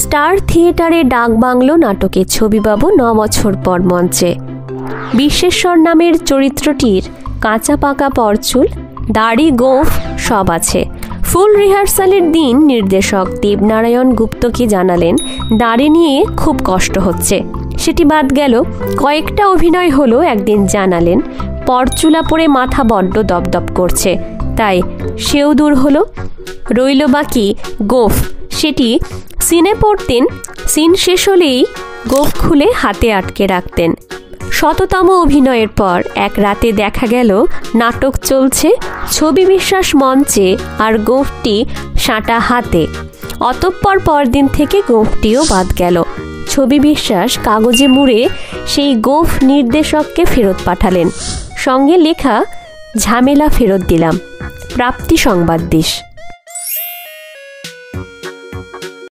Star থিয়েটারে ডাকবাংলো নাটকে ছবিবাবু 9 বছর পর মঞ্চে। বিশ্বেশ্বর নামের চরিত্রটির কাঁচা পাকা পরচুল, দাড়ি, গোঁফ সব আছে। ফুল রিহার্সালের দিন নির্দেশক দেবনারায়ণ গুপ্তকে জানালেন দাড়ি নিয়ে খুব কষ্ট হচ্ছে, সেটি বাদ গেল। কয়েকটা অভিনয় হলো, একদিন জানালেন পরচুলা পরে মাথা বড্ড দপদপ করছে, তাই সেও দূর হলো। রইল বাকি গোঁফ, সেটি সিনে পড়তেন, সিন শেষ হলেই গোঁফ খুলে হাতে আটকে রাখতেন। শততম অভিনয়ের পর এক রাতে দেখা গেল নাটক চলছে, ছবি বিশ্বাস মঞ্চে আর গোঁফটি সাঁটা হাতে। অতঃপর পরদিন থেকে গোঁফটিও বাদ গেল। ছবি বিশ্বাস কাগজে মুড়ে সেই গোঁফ নির্দেশককে ফেরত পাঠালেন, সঙ্গে লেখা ঝামেলা ফেরত দিলাম, প্রাপ্তি সংবাদ দিস।